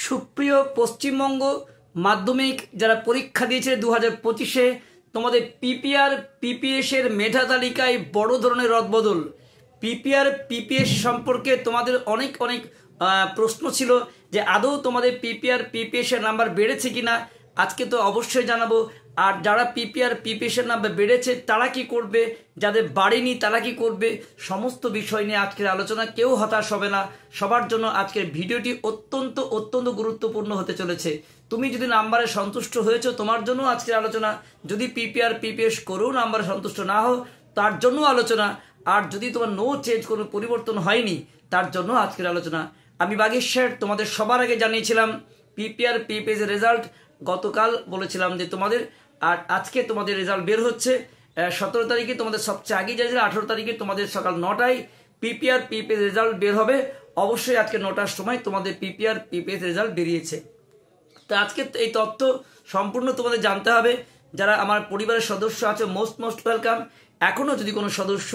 সুপ্রিয় পশ্চিমবঙ্গ মাধ্যমিক যারা পরীক্ষা দিয়েছে 2025-এ তোমাদের পিপিআর পিপিএস এর মেধা তালিকায় বড় ধরনের রদবদল। পিপিআর পিপিএস সম্পর্কে তোমাদের অনেক প্রশ্ন ছিল যে আদৌ তোমাদের পিপিআর পিপিএস এর নাম্বার বেড়েছে কিনা। আজকে তো অবশ্যই জানাবো। আর যারা পিপিআর পিপিএস এর নাম্বার বেড়েছে তারা কি করবে, যাদের বাড়েনি তারা কি করবে, সমস্ত বিষয় নিয়ে আজকের আলোচনা। কেউ হতাশ হবে না, সবার জন্য আজকের ভিডিওটি অত্যন্ত গুরুত্বপূর্ণ হতে চলেছে। তুমি যদি নাম্বারে সন্তুষ্ট হয়েছো তোমার জন্য আজকের আলোচনা, যদি পিপিআর পিপিএস করেও নাম্বারে সন্তুষ্ট না হও তার জন্য আলোচনা, আর যদি তোমার নো চেঞ্জ কোনো পরিবর্তন হয়নি তার জন্য আজকের আলোচনা। আমি বাগেশ্বর তোমাদের সবার আগে জানিয়েছিলাম পিপিআর পিপিএস এর রেজাল্ট গতকাল বলেছিলাম যে তোমাদের, আর আজকে তোমাদের রেজাল্ট বের হচ্ছে 17 তারিখে। তোমাদের সবচেয়ে আগে জানিয়েছিল 18 তারিখে তোমাদের সকাল 9টায় পিপিআর পিপিএস রেজাল্ট বের হবে। অবশ্যই আজকে 9টার সময় তোমাদের পিপিআর পিপিএস রেজাল্ট বেরিয়েছে। তো আজকে এই তথ্য সম্পূর্ণ তোমাদের জানতে হবে। যারা আমার পরিবারের সদস্য আছে মোস্ট ওয়েলকাম। এখনও যদি কোনো সদস্য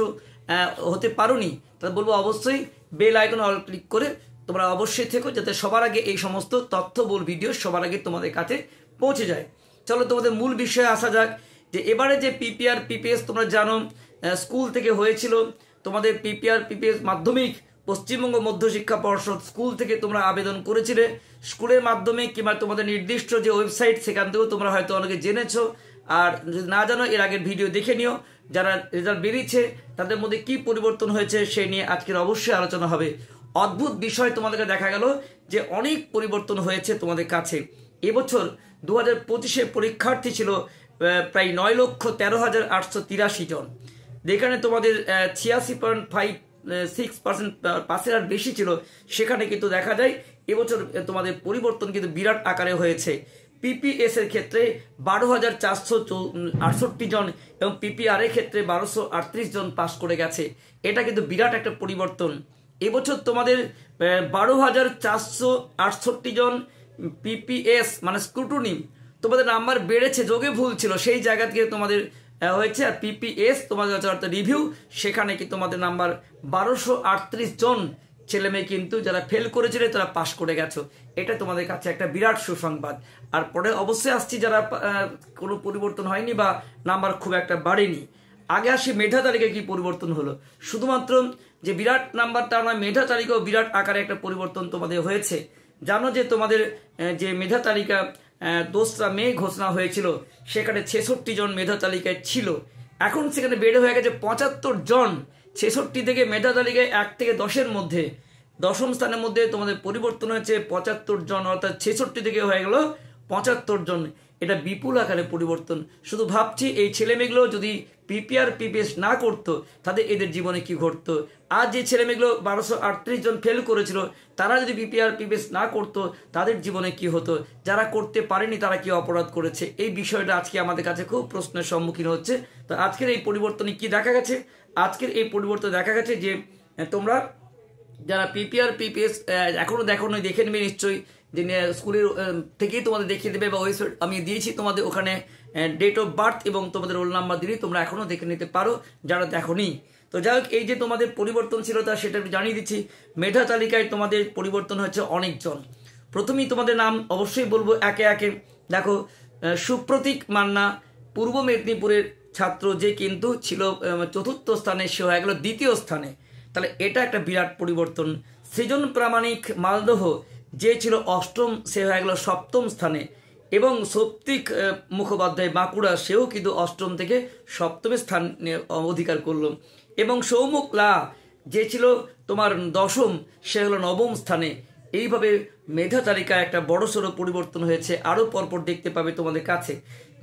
হতে পারোনি তাহলে বলবো অবশ্যই বেল আইকন অল ক্লিক করে তোমরা অবশ্যই থেকো, যাতে সবার আগে এই সমস্ত তথ্যবহুল ভিডিও সবার আগে তোমাদের কাছে পৌঁছে যায়। চলো তোমাদের মূল বিষয়ে আসা যাক। যে এবারে যে পিপিআর পিপিএস তোমরা জানো স্কুল থেকে হয়েছিল, তোমাদের পিপিআর পিপিএস মাধ্যমিক পশ্চিমবঙ্গ মধ্যশিক্ষা পর্ষদ স্কুল থেকে তোমরা আবেদন করেছিলে। স্কুলের মাধ্যমে কিংবা তোমাদের নির্দিষ্ট যে ওয়েবসাইট সেখান থেকেও তোমরা হয়তো অনেকে জেনেছো, আর যদি না জানো এর আগের ভিডিও দেখে নিও। যারা রেজাল্ট বেরিয়েছে তাদের মধ্যে কি পরিবর্তন হয়েছে সেই নিয়ে আজকের অবশ্যই আলোচনা হবে। অদ্ভুত বিষয় তোমাদেরকে দেখা গেল যে অনেক পরিবর্তন হয়েছে তোমাদের কাছে। এবছর 2025-এ পরীক্ষার্থী ছিল প্রায় 9,13,883 জন, যেখানে তোমাদের 86.56% পাসের হার বেশি ছিল। সেখানে কিন্তু দেখা যায় এবছর তোমাদের পরিবর্তন কিন্তু বিরাট আকারে হয়েছে। পিপিএস এর ক্ষেত্রে 12,468 জন এবং পিপিআর এর ক্ষেত্রে 1,238 জন পাস করে গেছে। এটা কিন্তু বিরাট একটা পরিবর্তন। এবছর তোমাদের 12,468 জন পিপিএস মানে স্ক্রুটনি তোমাদের নাম্বার বেড়েছে, যোগে ভুল ছিল সেই জায়গা থেকে তোমাদের হয়েছে। আর পিপিএস তোমাদের অর্থাৎ রিভিউ, সেখানে কি তোমাদের নাম্বার 1,238 জন ছেলে মেয়ে কিন্তু যারা ফেল করেছিল তারা পাশ করে গেছো। এটা তোমাদের কাছে একটা বিরাট সুসংবাদ। আর পরে অবশ্যই আসছি যারা কোনো পরিবর্তন হয়নি বা নাম্বার খুব একটা বাড়েনি। আগে আসি মেধা তালিকায় কি পরিবর্তন হলো। শুধুমাত্র যে বিরাট নাম্বারটা নয়, মেধা তালিকাও বিরাট আকারে একটা পরিবর্তন তোমাদের হয়েছে। জানো যে তোমাদের যে মেধা তালিকা 2রা মে ঘোষণা হয়েছিল, সেখানে 66 জন মেধা তালিকায় ছিল। এখন সেখানে বেড়ে হয়ে গেছে 75 জন। 66 থেকে মেধা তালিকায় 1 থেকে 10-এর মধ্যে 10ম স্থানের মধ্যে তোমাদের পরিবর্তন হয়েছে 75 জন, অর্থাৎ 66 থেকে হয়ে গেল 75 জন। এটা বিপুল আকারে পরিবর্তন। শুধু ভাবছি এই ছেলেমেয়েগুলো যদি পিপিআর পিপিএস না করতো তাদের এদের জীবনে কি ঘটতো। আর যে ছেলেমেয়েগুলো 1,238 জন ফেল করেছিল তারা যদি পিপিআর পিপিএস না করতো তাদের জীবনে কি হতো। যারা করতে পারেনি তারা কি অপরাধ করেছে, এই বিষয়টা আজকে আমাদের কাছে খুব প্রশ্নের সম্মুখীন হচ্ছে। তো আজকের এই পরিবর্তনে কি দেখা গেছে, আজকের এই পরিবর্তন দেখা গেছে যে তোমরা যারা পিপিআর পিপিএস এখনো দেখোনি দেখে নেবে নিশ্চয়ই, যে স্কুলের থেকেই তোমাদের দেখিয়ে দেবে বা ওয়েবসাইট আমি দিয়েছি তোমাদের, ওখানে ডেট অফ বার্থ এবং তোমাদের রোল নাম্বার দিলেই তোমরা এখনো দেখে নিতে পারো যারা দেখোনি। তো যাই হোক, এই যে তোমাদের পরিবর্তনশীলতা সেটা জানিয়ে দিচ্ছি। মেধা তালিকায় তোমাদের পরিবর্তন হচ্ছে অনেকজন। প্রথমেই তোমাদের নাম অবশ্যই বলবো একে একে। দেখো, সুপ্রতীক মান্না পূর্ব মেদিনীপুরের ছাত্র, যে কিন্তু ছিল 4র্থ স্থানে, সে হয়ে গেল 2য় স্থানে। তাহলে এটা একটা বিরাট পরিবর্তন। সৃজন প্রামাণিক মালদহ, যে ছিল 8ম, সে হয়ে গেল 7ম স্থানে। এবং সৌপ্তিক মুখোপাধ্যায় বাঁকুড়া, সেও কিন্তু 8ম থেকে 7ম স্থান অধিকার করলো। এবং সৌমুখ লা, যে ছিল তোমার 10ম, সে হলো 9ম স্থানে। এইভাবে মেধা তালিকায় একটা বড়সড় পরিবর্তন হয়েছে। আরও পরপর দেখতে পাবে তোমাদের কাছে।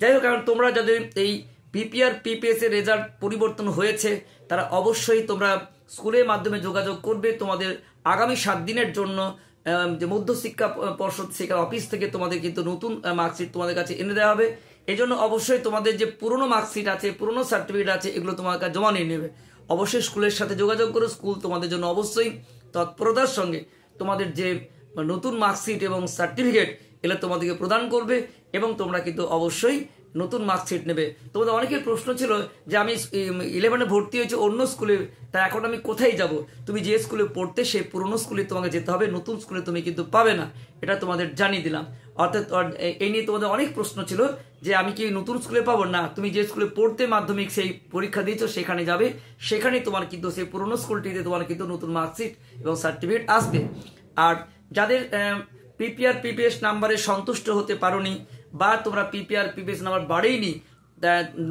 যাই হোক, কারণ তোমরা যাদের এই পিপিআর পিপিএস এর রেজাল্ট পরিবর্তন হয়েছে তারা অবশ্যই তোমরা স্কুলের মাধ্যমে যোগাযোগ করবে। তোমাদের আগামী 7 দিনের জন্য যে মধ্যশিক্ষা পর্ষদ শিক্ষা অফিস থেকে তোমাদের কিন্তু নতুন মার্কশিট তোমাদের কাছে এনে দেওয়া হবে। এই জন্য অবশ্যই তোমাদের যে পুরনো মার্কশিট আছে, পুরনো সার্টিফিকেট আছে, এগুলো তোমার কাছে জমা নিয়ে নেবে। অবশ্যই স্কুলের সাথে যোগাযোগ করো। স্কুল তোমাদের জন্য অবশ্যই তৎপরতার সঙ্গে তোমাদের যে নতুন মার্কশিট এবং সার্টিফিকেট এগুলো তোমাদেরকে প্রদান করবে এবং তোমরা কিন্তু অবশ্যই নতুন মার্কশিট নেবে। তোমাদের অনেকের প্রশ্ন ছিল যে আমি 11-এ ভর্তি হয়েছে অন্য স্কুলে, তা এখন আমি কোথায় যাব? তুমি যে স্কুলে পড়তে সেই পুরনো স্কুলে তোমাকে যেতে হবে, নতুন স্কুলে তুমি কিন্তু পাবে না, এটা তোমাদের জানিয়ে দিলাম। অর্থাৎ এই নিয়ে তোমাদের অনেক প্রশ্ন ছিল যে আমি কি নতুন স্কুলে পাবো? না, তুমি যে স্কুলে পড়তে মাধ্যমিক সেই পরীক্ষা দিয়েছো সেখানে যাবে, সেখানেই তোমার কিন্তু সেই পুরনো স্কুলটিতে তোমার কিন্তু নতুন মার্কশিট এবং সার্টিফিকেট আসবে। আর যাদের পিপিআর পিপিএস নাম্বারে সন্তুষ্ট হতে পারোনি, বা তোমরা পিপিআর পিপিএস নাম্বার বাড়েইনি,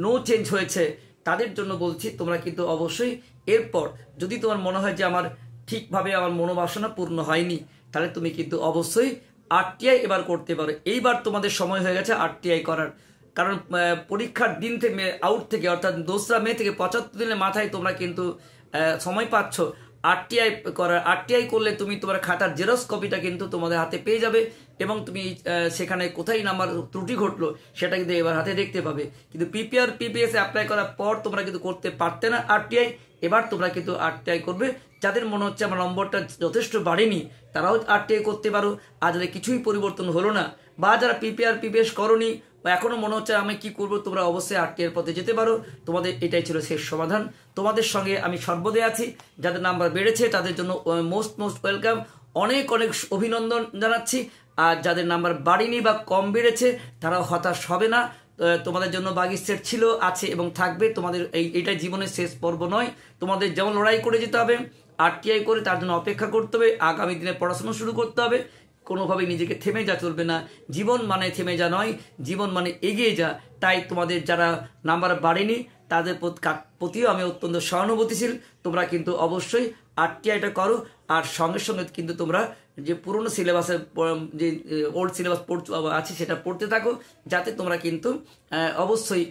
নো চেঞ্জ হয়েছে, তাদের জন্য বলছি তোমরা কিন্তু অবশ্যই এরপর যদি তোমার মনে হয় যে আমার ঠিকভাবে আমার মনোবাসনা পূর্ণ হয়নি, তাহলে তুমি কিন্তু অবশ্যই আরটিআই এবার করতে পারো। এইবার তোমাদের সময় হয়ে গেছে আরটিআই করার, কারণ পরীক্ষার দিন থেকে আউট থেকে অর্থাৎ 2রা মে থেকে 75 দিনের মাথায় তোমরা কিন্তু সময় পাচ্ছ আরটিআই করার। আরটিআই করলে তুমি তোমার খাতার জেরক্স কপিটা কিন্তু তোমাদের হাতে পেয়ে যাবে, এবং তুমি সেখানে কোথায় নাম্বার ত্রুটি ঘটলো সেটা কিন্তু এবার হাতে দেখতে পাবে। কিন্তু পিপিআর পিপিএস অ্যাপ্লাই করার পর তোমরা কিন্তু করতে পারতে না আরটিআই, এবার তোমরা কিন্তু আরটিআই করবে। যাদের মনে হচ্ছে আমার নম্বরটা যথেষ্ট বাড়েনি তারাও আরটিআই করতে পারো, আর যাদের কিছুই পরিবর্তন হলো না, বা যারা পিপিআর পিপিএস করোনি বা এখনো মনে হচ্ছে আমি কি করবো, তোমরা অবশ্যই আরটিআই পথে যেতে পারো। তোমাদের এটাই ছিল শেষ সমাধান। তোমাদের সঙ্গে আমি সর্বদাই আছি। যাদের নাম্বার বেড়েছে তাদের জন্য মোস্ট ওয়েলকাম, অনেক অনেক অভিনন্দন জানাচ্ছি। আর যাদের নাম্বার বাড়েনি বা কম বেড়েছে তারাও হতাশ হবে না, তোমাদের জন্য বাগি সেট ছিল, আছে এবং থাকবে। তোমাদের এইটা জীবনের শেষ পর্ব নয়, তোমাদের যেমন লড়াই করে যেতে হবে, আরটিআই করে তার জন্য অপেক্ষা করতে হবে, আগামী দিনে পড়াশোনা শুরু করতে হবে, কোনোভাবেই নিজেকে থেমে যা চলবে না। জীবন মানে থেমে যা নয়, জীবন মানে এগিয়ে যা। তাই তোমাদের যারা নাম্বার বাড়েনি তাদের প্রতিও আমি অত্যন্ত সহানুভূতিশীল। তোমরা কিন্তু অবশ্যই আরটিআইটা করো, আর সঙ্গে সঙ্গে কিন্তু তোমরা যে পুরনো সিলেবাসের যে ওল্ড সিলেবাস আছে সেটা পড়তে থাকো, যাতে তোমরা কিন্তু অবশ্যই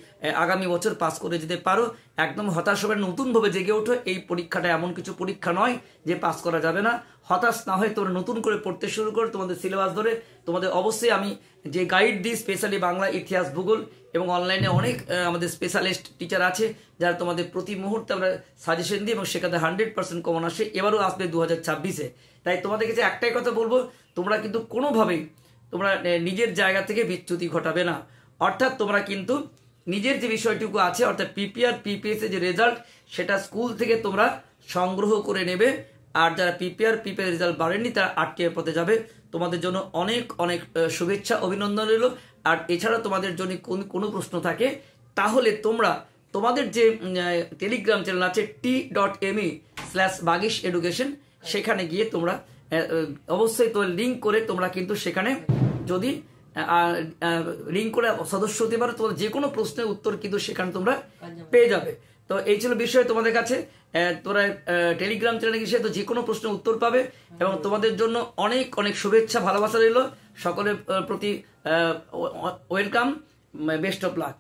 আগামী বছর পাস করে যেতে পারো। একদম হতাশ হবে, নতুনভাবে জেগে ওঠো। এই পরীক্ষাটা এমন কিছু পরীক্ষা নয় যে পাস করা যাবে না। হতাশ না হয়ে তোমরা নতুন করে পড়তে শুরু করো তোমাদের সিলেবাস ধরে। তোমাদের অবশ্যই আমি যে গাইড দিই, স্পেশালি বাংলা, ইতিহাস, ভূগোল, এবং অনলাইনে অনেক আমাদের স্পেশালিস্ট টিচার আছে যারা তোমাদের প্রতি মুহূর্তে আমরা সাজেশন দিই, এবং সেখানে 100% কমন আসে, এবারও আসবে 2026-এ। তাই তোমাদের কাছে একটাই কথা বলবো, তোমরা কিন্তু কোনোভাবেই তোমরা নিজের জায়গা থেকে বিচ্যুতি ঘটাবে না। অর্থাৎ তোমরা কিন্তু নিজের যে বিষয়টুকু আছে, অর্থাৎ পিপিআর পিপিএস এর যে রেজাল্ট সেটা স্কুল থেকে তোমরা সংগ্রহ করে নেবে। আর যারা পিপিআর পিপিএস রেজাল্ট বাড়েনি তারা আরটিআই পথে যাবে। তোমাদের জন্য অনেক অনেক শুভেচ্ছা, অভিনন্দন রইল। আর এছাড়া তোমাদের যদি কোনো প্রশ্ন থাকে তাহলে তোমরা তোমাদের যে টেলিগ্রাম চ্যানেল আছে t.me/bagishEducation, সেখানে গিয়ে তোমরা অবশ্যই তো লিঙ্ক করে তোমরা কিন্তু সেখানে যদি লিঙ্ক করে সদস্য হতে পারো, তোমাদের যে কোনো প্রশ্নের উত্তর কিন্তু সেখানে তোমরা পেয়ে যাবে। তো এই ছিল বিষয় তোমাদের কাছে। তোমরা টেলিগ্রাম চ্যানেলে গিয়ে তো যে কোনো প্রশ্নের উত্তর পাবে, এবং তোমাদের জন্য অনেক অনেক শুভেচ্ছা, ভালোবাসা রইল। সকলের প্রতি ওয়েলকাম, বেস্ট অফ লাক।